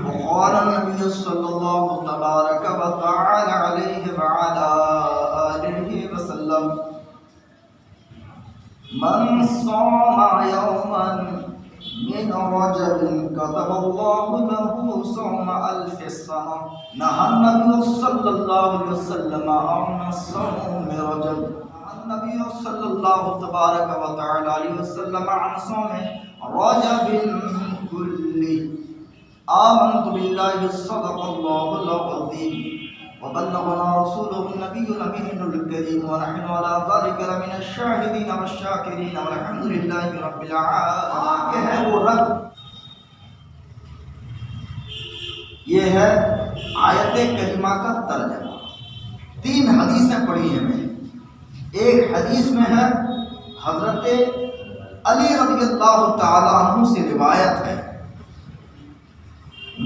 وقال النبي صلى الله تبارك وتعالى عليه وعلى آله وسلم من صام يوما من رجب كتب الله له صوم ألف سنة. نهى النبي صلى الله عليه وسلم عن صوم رجب. النبي صلى الله تبارك وتعالى عليه وسلم عن صوم رجب كله. آمنت بالله صدق الله العظيم وبلغنا رسوله النبي الأمين الكريم ونحن على ذلك لمن الشاهدين والشاكرين والحمد لله رب العالمين. یہ ہے آیت کریمہ کا ترجمہ. 3 حدیثیں پڑھی ہیں میں. ایک حدیث میں ہے حضرت علی رضی اللہ تعالی عنہ سے روایت ہے.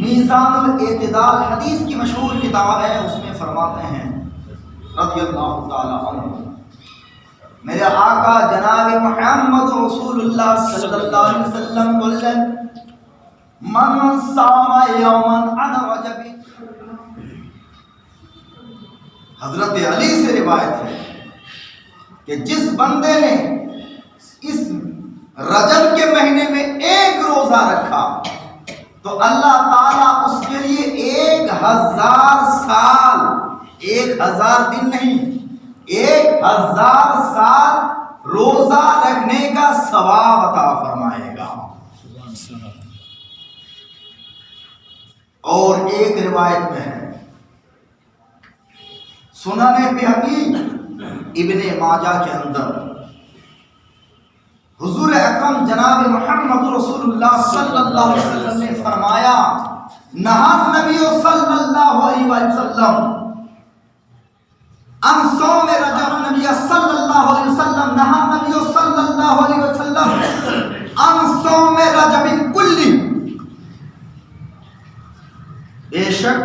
میزان الاعتدال حدیث کی مشہور کتاب ہے. اس میں فرماتے ہیں رضی اللہ تعالی عنہ میرے آقا جناب محمد رسول اللہ صلی اللہ علیہ وسلم بولے من صام یوما عن رجب. حضرت علی سے روایت ہے کہ جس بندے نے اس رجب کے مہینے میں ایک روزہ رکھا تو اللہ تعالیٰ اس کے لیے 1000 سال 1000 دن نہیں 1000 سال روزہ رکھنے کا ثواب عطا فرمائے گا. اور ایک روایت میں ہے سنن بہقی ابن ماجہ کے اندر حضور اکرم جناب محمد رسول اللہ صلی اللہ علیہ وسلم نے فرمایا نہا نبی صلی اللہ علیہ وسلم ان صوم رجب. نبی صلی اللہ علیہ وسلم نہا نبی صلی اللہ علیہ وسلم ان صوم رجب کلی. بے شک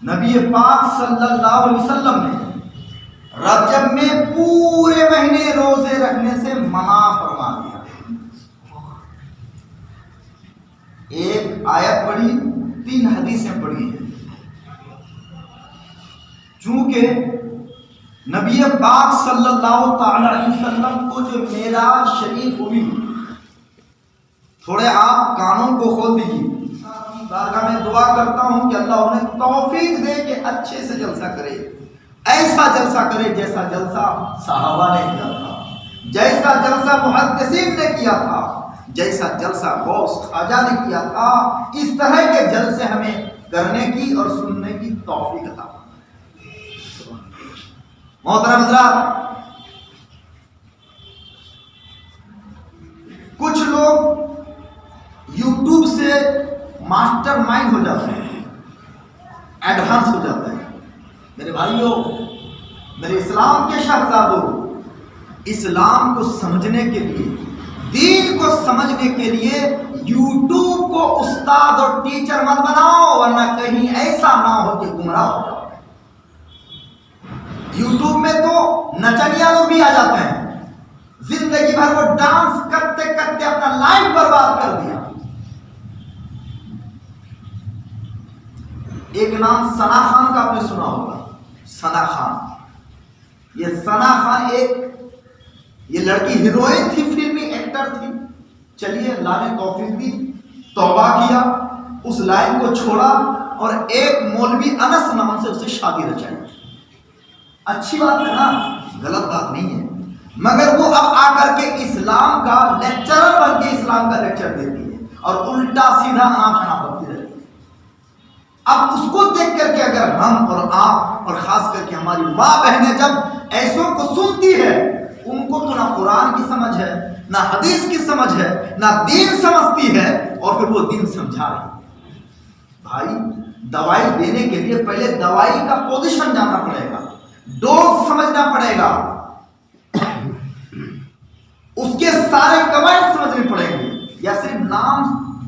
نبی پاک صلی اللہ علیہ وسلم نے رجب میں پورے مہینے روزے رکھنے سے منع فرما دیا. ایک آیت پڑھی 3 حدیثیں پڑھی ہیں. چونکہ نبی پاک صلی اللہ تعالی علیہ وسلم کو جو معراج شریف ہوئی, تھوڑے آپ کانوں کو کھول دیجیے. بارگاہ میں دعا کرتا ہوں کہ اللہ انہیں توفیق دے کہ اچھے سے جلسہ کرے, ایسا جلسہ کرے جیسا جلسہ صحابہ نے کیا تھا, جیسا جلسہ محدثین نے کیا تھا, جیسا جلسہ غوث خواجہ نے کیا تھا. اس طرح کے جلسے ہمیں کرنے کی اور سننے کی توفیق عطا فرمائے. محترم حضرات, کچھ لوگ یوٹیوب سے ماسٹر مائنڈ ہو جاتے ہیں, ایڈوانس ہو جاتے ہیں. میرے بھائیوں, میرے اسلام کے شہزادوں, اسلام کو سمجھنے کے لیے, دین کو سمجھنے کے لیے یوٹیوب کو استاد اور ٹیچر مت بناؤ, ورنہ کہیں ایسا نہ ہو کہ گمراہ ہو جاؤ. یوٹیوب میں تو نچنیا لوگ بھی آ جاتے ہیں, زندگی بھر وہ ڈانس کرتے کرتے اپنا لائف برباد کر دیا. ایک نام ثنا خان کا آپ نے سنا ہوگا. ثنا خان, یہ ثنا خان یہ لڑکی ہیروئن تھی, فلمی ایکٹر تھی. چلیے اللہ نے توفیق دی, توبہ کیا, اس لائن کو چھوڑا اور ایک مولوی انس نام سے اسے شادی رچائی. اچھی بات ہے نا, غلط بات نہیں ہے, مگر وہ اب آ کر کے اسلام کا لیکچرر بن کے اسلام کا لیکچر دیتی ہے اور الٹا سیدھا انام شناپ کرتی رہتی ہے. اب اس کو دیکھ کر کے اگر ہم اور آپ اور خاص کر کے ہماری ماں بہنیں جب ایسوں کو سنتی ہے, ان کو تو نہ قرآن کی سمجھ ہے, نہ حدیث کی سمجھ ہے, نہ دین سمجھتی ہے, اور پھر وہ دین سمجھا رہی. بھائی, دوائی دینے کے لیے پہلے دوائی کا پوزیشن جاننا پڑے گا, ڈوز سمجھنا پڑے گا, اس کے سارے قواعد سمجھنے پڑیں گے. یا صرف نام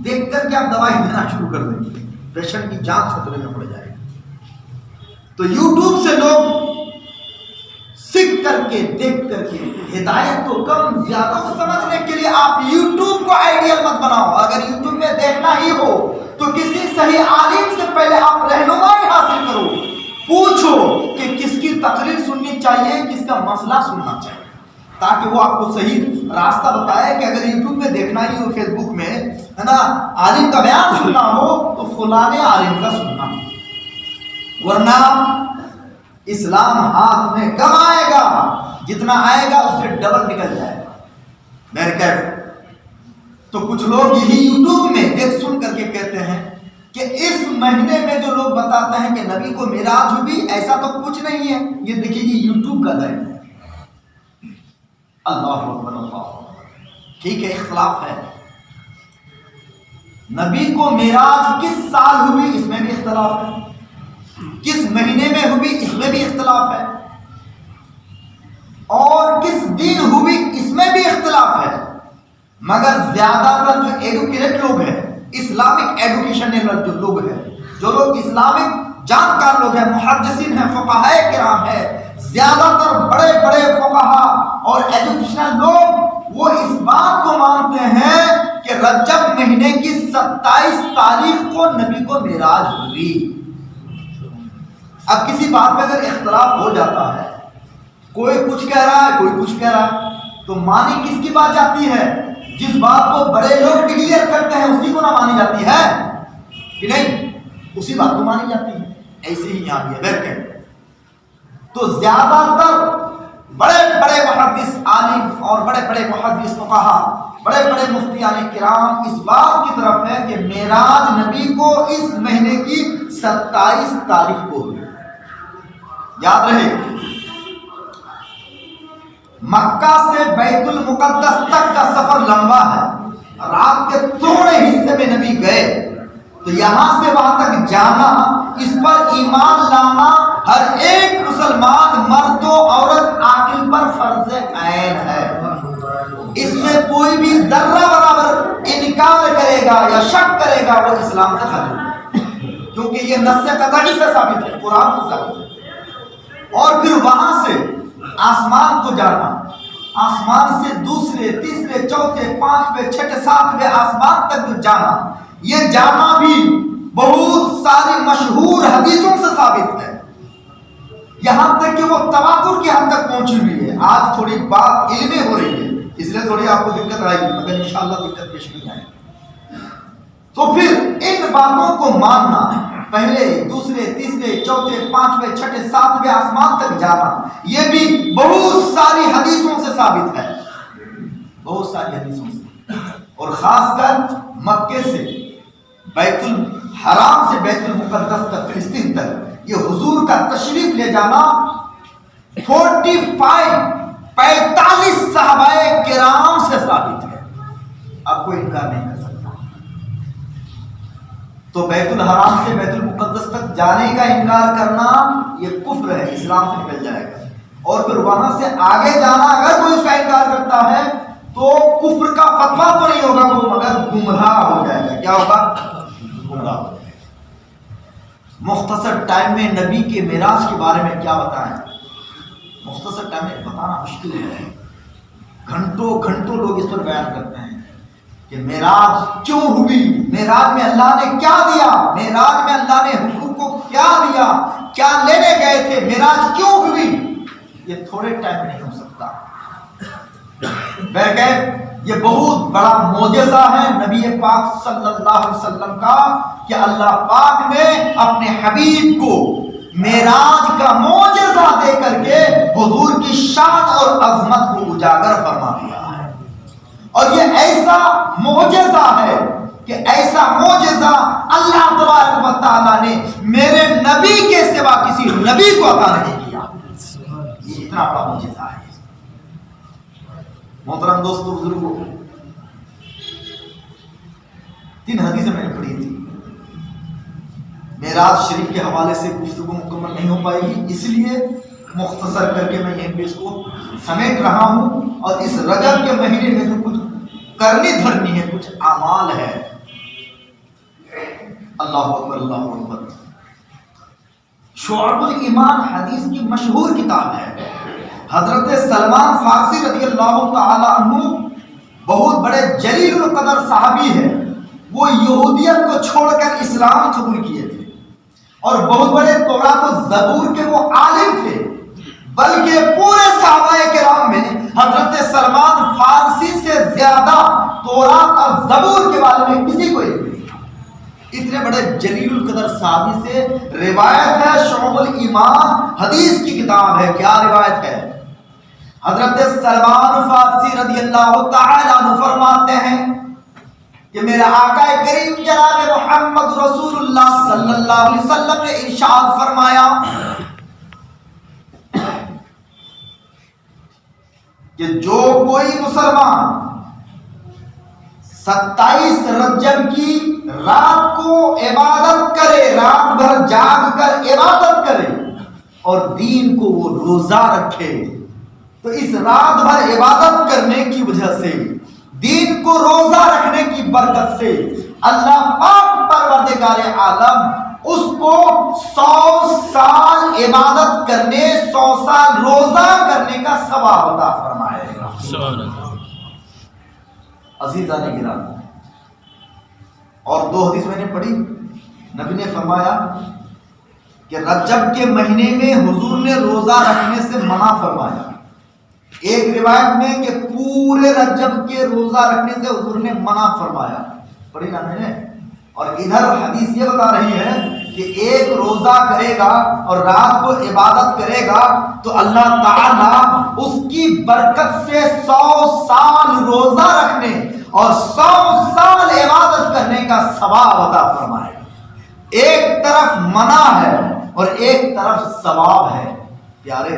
دیکھ کر کے آپ دوائی دینا شروع کر دیں گے, پیشنٹ کی جان خطرے میں پڑ جائے گی. تو یوٹیوب سے لوگ سیکھ کر کے دیکھ کر کے ہدایت کو کم زیادہ سمجھنے کے لیے آپ یوٹیوب کو آئیڈیل مت بناؤ. اگر یوٹیوب میں دیکھنا ہی ہو تو کسی صحیح عالم سے پہلے آپ رہنمائی حاصل کرو، پوچھو کہ کس کی تقریر سننی چاہیے، کس کا مسئلہ سننا چاہیے، تاکہ وہ آپ کو صحیح راستہ بتائے کہ اگر یوٹیوب میں دیکھنا ہی ہو، فیس بک میں ہے نا، عالم کا بیان سننا ہو تو فلاں عالم کا سننا، ورنہ اسلام ہاتھ میں کم آئے گا، جتنا آئے گا اس سے ڈبل نکل جائے گا۔ میرے کیف تو کچھ لوگ یہی یوٹیوب میں دیکھ سن کر کے کہتے ہیں کہ اس مہینے میں جو لوگ بتاتے ہیں کہ نبی کو معراج ہوئی، ایسا تو کچھ نہیں ہے، یہ دیکھیے یہ یوٹیوب کا دین ہے۔ اللہ اکبر، اللہ اکبر۔ ٹھیک ہے، اختلاف ہے، نبی کو معراج کس سال ہوئی اس میں بھی اختلاف ہے، کس مہینے میں ہوئی اس میں بھی اختلاف ہے، اور کس دن ہوئی اس میں بھی اختلاف ہے، مگر زیادہ تر جو ایڈوکیٹڈ لوگ ہیں، اسلامک ایڈوکیشن جو لوگ ہیں، جو لوگ اسلامک جانکار لوگ ہیں، محدثین ہیں، فقہاء کرام ہیں، زیادہ تر بڑے بڑے فقہاء اور ایجوکیشنل لوگ وہ اس بات کو مانتے ہیں کہ رجب مہینے کی 27 تاریخ کو نبی کو معراج ہوئی۔ اب کسی بات میں اگر اختلاف ہو جاتا ہے، کوئی کچھ کہہ رہا ہے کوئی کچھ کہہ رہا ہے، تو مانی کس کی بات جاتی ہے؟ جس بات کو بڑے لوگ ڈکلیئر کرتے ہیں اسی کو نہ مانی جاتی ہے کہ نہیں؟ اسی بات کو مانی جاتی ہے۔ ایسے ہی یہاں بھی ہے، تو زیادہ تر بڑے بڑے محدث عالم اور بڑے بڑے محدث فقہاء، بڑے بڑے مفتیان کرام اس بات کی طرف ہے کہ معراج نبی کو اس مہینے کی 27 تاریخ کو ہوئی۔ یاد رہے، مکہ سے بیت المقدس تک کا سفر لمبا ہے، رات کے تھوڑے حصے میں نبی گئے، تو یہاں سے وہاں تک جانا، اس پر ایمان لانا ہر ایک مسلمان مرد و عورت عاقل پر فرض عین ہے۔ اس میں کوئی بھی ذرہ برابر انکار کرے گا یا شک کرے گا وہ اسلام سے خارج ہے، کیونکہ یہ نص قطعی سے ثابت ہے، قرآن سے ثابت ہے۔ اور پھر وہاں سے آسمان کو جانا، آسمان سے دوسرے تیسرے چوتھے پانچویں چھٹے ساتویں آسمان تک جانا، یہ جانا بھی بہت ساری مشہور حدیثوں سے ثابت ہے، یہاں تک کہ وہ تواتر کی حد تک پہنچی ہوئی ہے۔ آج تھوڑی بات علمی ہو رہی ہے، اس لیے تھوڑی آپ کو دقت آئے گی، مگر انشاءاللہ دقت پیش نہیں آئے گی۔ تو پھر ان باتوں کو ماننا، پہلے دوسرے تیسرے چوتھے پانچویں چھٹے ساتویں آسمان تک جانا، یہ بھی بہت ساری حدیثوں سے ثابت ہے، بہت ساری حدیثوں سے، اور خاص کر مکے سے بیت الحرام سے بیت المقدس تک، فلسطین تک یہ حضور کا تشریف لے جانا 45 صحابہ کرام سے ثابت ہے، آپ کوئی انکار نہیں کر سکتا۔ تو بیت الحرام سے بیت المقدس تک جانے کا انکار کرنا یہ کفر ہے، اسلام سے نکل جائے گا، اور پھر وہاں سے آگے جانا اگر کوئی اس کا انکار کرتا ہے تو کفر کا فتویٰ تو نہیں ہوگا وہ، مگر گمراہ ہو جائے گا۔ کیا ہوگا؟ گمراہ ہو جائے گا۔ مختصر ٹائم میں نبی کے معراج کے بارے میں کیا بتائیں؟ مختصر ٹائم میں بتانا مشکل ہے، گھنٹوں گھنٹوں لوگ اس پر بیان کرتے ہیں کہ معراج کیوں ہوئی، معراج میں اللہ نے کیا دیا، معراج میں اللہ نے حضور کو کیا دیا، کیا لینے گئے تھے، معراج کیوں ہوئی۔ یہ تھوڑے ٹائم میں نہیں ہو سکتا۔ بہرکیف یہ بہت بڑا معجزہ ہے نبی پاک صلی اللہ علیہ وسلم کا کہ اللہ پاک نے اپنے حبیب کو معراج کا معجزہ دے کر کے حضور کی شان اور عظمت کو اجاگر فرما دیا ہے، اور یہ ایسا معجزہ ہے کہ ایسا معجزہ اللہ تبارک و تعالیٰ نے میرے نبی کے سوا کسی نبی کو عطا نہیں کیا۔ یہ اتنا بڑا معجزہ ہے۔ محترم دوستو بزرگوں، 3 حدیثیں میں نے پڑھی تھی، معراج شریف کے حوالے سے گفتگو مکمل نہیں ہو پائے گی، اس لیے مختصر کر کے میں یہیں پہ اس کو سمیٹ رہا ہوں، اور اس رجب کے مہینے میں جو کچھ کرنی دھرنی ہے، کچھ اعمال ہے۔ اللہ اکبر، اللہ اکبر۔ شعب الایمان حدیث کی مشہور کتاب ہے، حضرت سلمان فارسی رضی اللہ تعالی عنہ بہت بڑے جلیل القدر صحابی ہے، وہ یہودیت کو چھوڑ کر اسلام قبول کیے تھے اور بہت بڑے تورات و زبور کے وہ عالم تھے، بلکہ پورے صحابہ کرام میں حضرت سلمان فارسی سے زیادہ تورات اور زبور کے بارے میں کسی کو علم نہیں تھا۔ اتنے بڑے جلیل القدر صحابی سے روایت ہے، شعب الایمان حدیث کی کتاب ہے، کیا روایت ہے؟ حضرت سلمان فارسی رضی اللہ تعالی عنہ فرماتے ہیں کہ میرے آقا کریم جناب محمد رسول اللہ صلی اللہ علیہ وسلم نے ارشاد فرمایا کہ جو کوئی مسلمان 27 رجب کی رات کو عبادت کرے، رات بھر جاگ کر عبادت کرے اور دین کو وہ روزہ رکھے، تو اس رات بھر عبادت کرنے کی وجہ سے، دین کو روزہ رکھنے کی برکت سے اللہ پاک پروردگار عالم اس کو 100 سال عبادت کرنے، 100 سال روزہ کرنے کا ثواب عطا فرمائے گا۔ عزیزان گرامی، اور 2 حدیث میں نے پڑھی، نبی نے فرمایا کہ رجب کے مہینے میں حضور نے روزہ رکھنے سے منع فرمایا۔ ایک روایت میں کہ پورے رجب کے روزہ رکھنے سے حضور نے منع فرمایا، پڑھی نا میں نے۔ اور ادھر حدیث یہ بتا رہی ہے کہ ایک روزہ کرے گا اور رات کو عبادت کرے گا تو اللہ تعالیٰ اس کی برکت سے 100 سال روزہ رکھنے اور 100 سال عبادت کرنے کا ثواب عطا فرمائے گا۔ ایک طرف منع ہے اور ایک طرف ثواب ہے پیارے،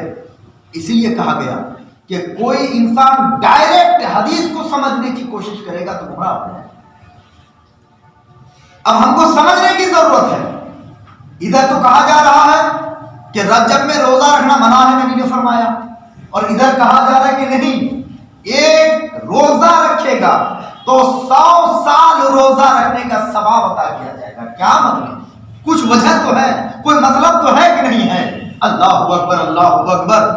اسی لیے کہا گیا کہ کوئی انسان ڈائریکٹ حدیث کو سمجھنے کی کوشش کرے گا تو گمراہ ہو جائے۔ اب ہم کو سمجھنے کی ضرورت ہے، ادھر تو کہا جا رہا ہے کہ رجب میں روزہ رکھنا منع ہے، نبی نے فرمایا، اور ادھر کہا جا رہا ہے کہ نہیں، ایک روزہ رکھے گا تو 100 سال روزہ رکھنے کا ثواب عطا کیا جائے گا۔ کیا مطلب؟ کچھ وجہ تو ہے، کوئی مطلب تو ہے کہ نہیں ہے؟ اللہ اکبر، اللہ اکبر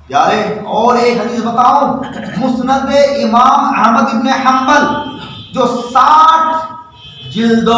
پیارے۔ اور ایک حدیث بتاؤں، مسند امام احمد ابن حنبل جو 60 জিলদো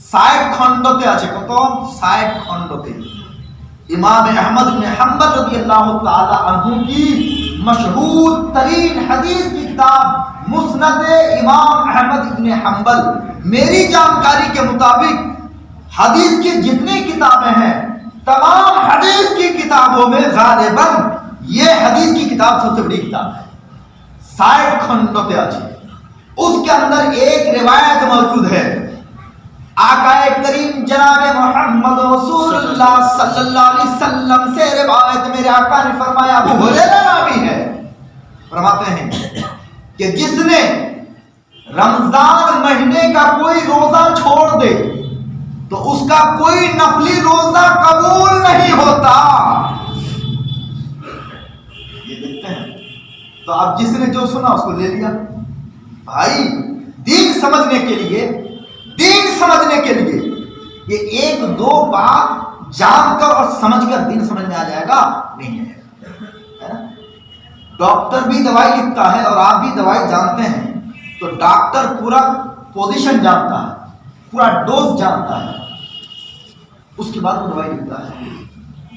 60 খণ্ডতে আছে, কত? 60 খণ্ডতে। امام احمد بن حنبل رضی اللہ تعالی عنہ کی مشہور ترین حدیث کی کتاب مسند امام احمد بن حنبل، میری جانکاری کے مطابق حدیث کی جتنی کتابیں ہیں تمام حدیث کی کتابوں میں غالباً یہ حدیث کی کتاب سب سے بڑی کتاب ہے۔ 60 খণ্ডতে আছে। اس کے اندر ایک روایت موجود ہے، آقا کریم جناب محمد رسول اللہ صلی اللہ علیہ وسلم سے روایت، میرے آقا نے فرمایا، ابو ہریرہ راوی ہے، فرماتے ہیں کہ جس نے رمضان مہینے کا کوئی روزہ چھوڑ دے تو اس کا کوئی نفلی روزہ قبول نہیں ہوتا۔ یہ دیکھتے ہیں، تو اب جس نے جو سنا اس کو لے لیا۔ بھائی دین سمجھنے کے لیے، دین سمجھنے کے لیے یہ ایک دو بات جان کر اور سمجھ کر دین سمجھ میں آ جائے گا نہیں ہے۔ ڈاکٹر بھی دوائی لکھتا ہے اور آپ بھی دوائی جانتے ہیں، تو ڈاکٹر پورا پوزیشن جانتا ہے، پورا ڈوز جانتا ہے، اس کے بعد وہ دوائی لکھتا ہے۔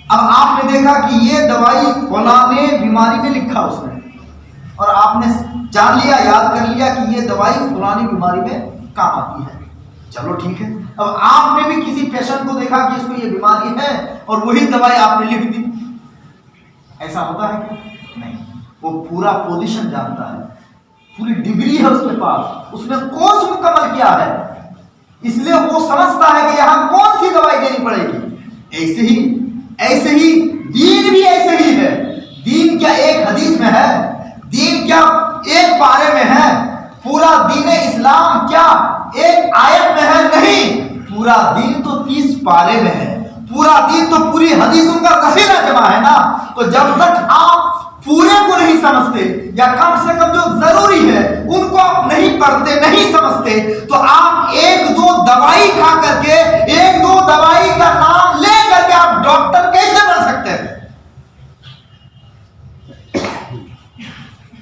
اب آپ نے دیکھا کہ یہ دوائی فلانے بیماری میں لکھا اس نے، اور آپ نے جان لیا، یاد کر لیا کہ یہ دوائی فلانی بیماری میں کام آتی ہے، چلو ٹھیک ہے۔ اب آپ نے بھی کسی پیشنٹ کو دیکھا کہ اس کو یہ بیماری ہے اور وہی دوائی آپ نے لکھ دی، ایسا ہوتا ہے؟ نہیں، وہ پورا پوزیشن جانتا ہے، پوری ڈگری ہے اس کے پاس، اس نے کورس مکمل کیا ہے، اس لیے وہ سمجھتا ہے کہ یہاں کون سی دوائی دینی پڑے گی۔ ایسے ہی دین بھی ایسے ہی ہے۔ دین کیا ایک حدیث میں ہے؟ دین کیا ایک پارے میں ہے؟ پورا دین اسلام کیا ایک آیت میں ہے؟ نہیں، پورا دین تو 30 پارے میں ہے، پورا دین تو پوری حدیثوں کا ذخیرہ جمع ہے نا۔ تو جب تک آپ پورے کو نہیں سمجھتے، یا کم سے کم جو ضروری ہے ان کو آپ نہیں پڑھتے، نہیں سمجھتے، تو آپ ایک دو دوائی کھا کر کے، ایک دو دوائی کا نام لے کر کے آپ ڈاکٹر کیسے بن سکتے ہیں؟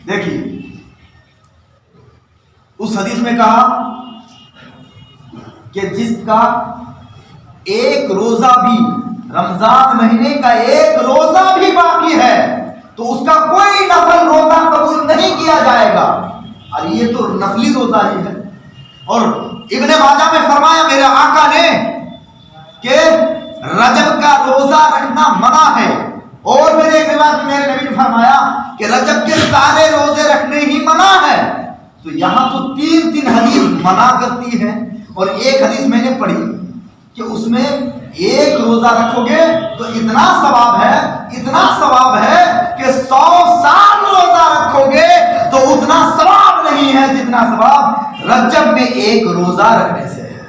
دیکھیے اس حدیث میں کہا کہ جس کا ایک روزہ بھی رمضان مہینے کا ایک روزہ بھی باقی ہے تو اس کا کوئی نفل روزہ قبول نہیں کیا جائے گا. اور یہ تو نفلی روزہ ہی ہے. اور ابن ماجہ میں فرمایا میرے آقا نے کہ رجب کا روزہ رکھنا منع ہے. اور میرے ایک روایت میں میرے نبی نے فرمایا کہ رجب کے سارے روزے رکھنے ہی منع ہے. تو یہاں تو تین حدیث منع کرتی ہے اور ایک حدیث میں نے پڑھی کہ اس میں ایک روزہ رکھو گے تو اتنا ثواب ہے کہ 100 سال روزہ رکھو گے تو اتنا ثواب نہیں ہے جتنا ثواب رجب میں ایک روزہ رکھنے سے ہے.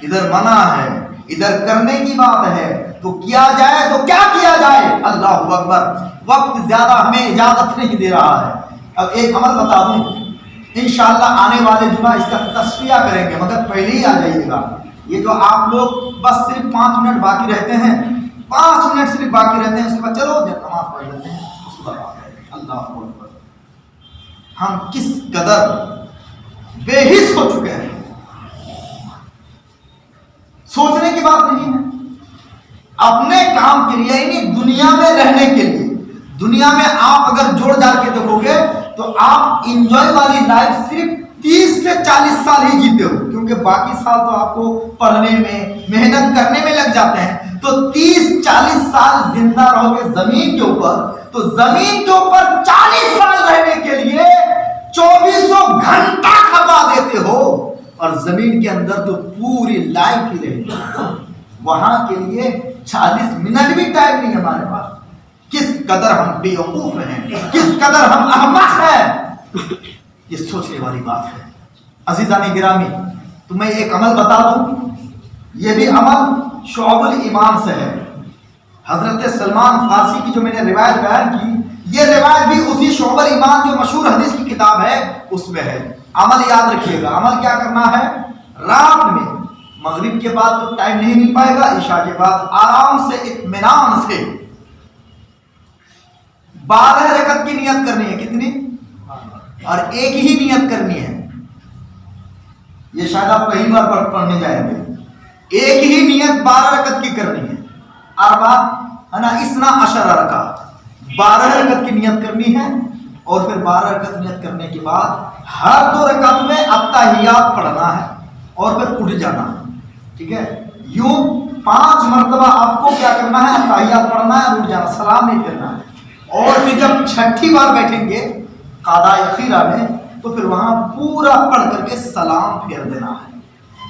ادھر منع ہے, ادھر کرنے کی بات ہے, تو کیا جائے تو کیا کیا جائے؟ اللہ اکبر. وقت زیادہ ہمیں اجازت نہیں دے رہا ہے. اب ایک عمل بتا دوں, انشاءاللہ آنے والے جمعہ اس کا تصفیہ کریں گے, مگر پہلے ہی آ جائیے گا. یہ جو آپ لوگ بس صرف 5 منٹ باقی رہتے ہیں, 5 منٹ صرف باقی رہتے ہیں, اس کے بعد چلو نماز پڑھ لیتے ہیں, اس کے بعد اللہ اکبر. ہم کس قدر بے حس ہو چکے ہیں, سوچنے کی بات نہیں ہے. اپنے کام کے لیے یعنی دنیا میں رہنے کے لیے, دنیا میں آپ اگر جوڑ جاڑ کے دیکھو گے تو آپ انجوائے والی لائف صرف 30 سے 40 سال ہی جیتے ہو, کیونکہ باقی سال تو آپ کو پڑھنے میں محنت کرنے میں لگ جاتے ہیں. تو 30-40 سال زندہ رہو گے زمین کے اوپر, تو زمین کے اوپر 40 سال رہنے کے لیے 2400 گھنٹہ کھپا دیتے ہو, اور زمین کے اندر تو پوری لائف ہی رہے گی. وہاں کے لیے 40 منٹ بھی ٹائم نہیں ہمارے پاس. کس قدر ہم بے وقوف ہیں, کس قدر ہم احمق ہیں, یہ سوچنے والی بات ہے. عزیزان گرامی, تمہیں ایک عمل بتا دوں, یہ بھی عمل شعب الایمان سے ہے. حضرت سلمان فارسی کی جو میں نے روایت بیان کی, یہ روایت بھی اسی شعب الایمان جو مشہور حدیث کی کتاب ہے اس میں ہے. عمل یاد رکھیے گا. عمل کیا کرنا ہے؟ رات میں مغرب کے بعد تو ٹائم نہیں مل پائے گا, عشاء کے بعد آرام سے اطمینان سے 12 رکعت کی نیت کرنی ہے. کتنی؟ اور ایک ہی نیت کرنی ہے. یہ شاید آپ پہلی بار پڑھنے جائیں گے. ایک ہی نیت 12 رکعت کی کرنی ہے. اربع اسنا عشر رکعت, 12 رکعت کی نیت کرنی ہے. اور پھر 12 رکعت نیت کرنے کے بعد ہر 2 رکعت میں التحیات پڑھنا ہے اور پھر اٹھ جانا ہے. ٹھیک ہے, یوں 5 مرتبہ آپ کو کیا کرنا ہے؟ التحیات پڑھنا ہے, اٹھ جانا, سلام نہیں کرنا ہے. اور پھر جب 6ٹھی بار بیٹھیں گے قادہ اخیرہ میں, تو پھر وہاں پورا پڑھ کر کے سلام پھیر دینا ہے.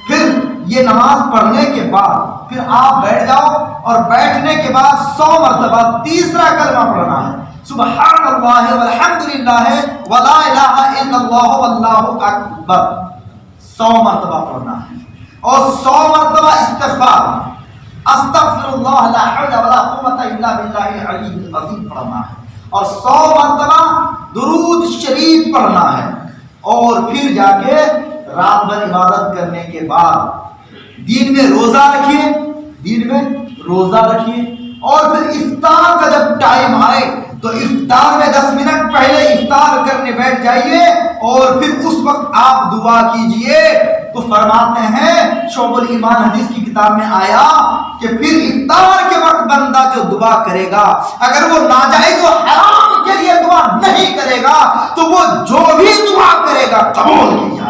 پھر یہ نماز پڑھنے کے بعد پھر آپ بیٹھ جاؤ, اور بیٹھنے کے بعد 100 مرتبہ تیسرا کلمہ پڑھنا ہے, سبحان اللہ والحمدللہ ولا الہ الا اللہ واللہ اکبر. 100 مرتبہ پڑھنا ہے. اور 100 مرتبہ استغفار, استغفر اللہ لا حول ولا قوت الا باللہ العلی العظیم پڑھنا ہے. اور 100 مرتبہ درود شریف پڑھنا ہے. اور پھر جا کے رات بھر عبادت کرنے کے بعد دن میں روزہ رکھیے, دن میں روزہ رکھیے. اور پھر افطار کا جب ٹائم آئے تو افطار میں 10 منٹ پہلے افطار کرنے بیٹھ جائیے, اور پھر اس وقت آپ دعا کیجئے. تو فرماتے ہیں شعب الایمان حدیث کی کتاب میں آیا کہ پھر افطار کے وقت بندہ جو دعا کرے گا, اگر وہ ناجائز و حرام کے لیے دعا نہیں کرے گا تو وہ جو بھی دعا کرے گا قبول کی جائے.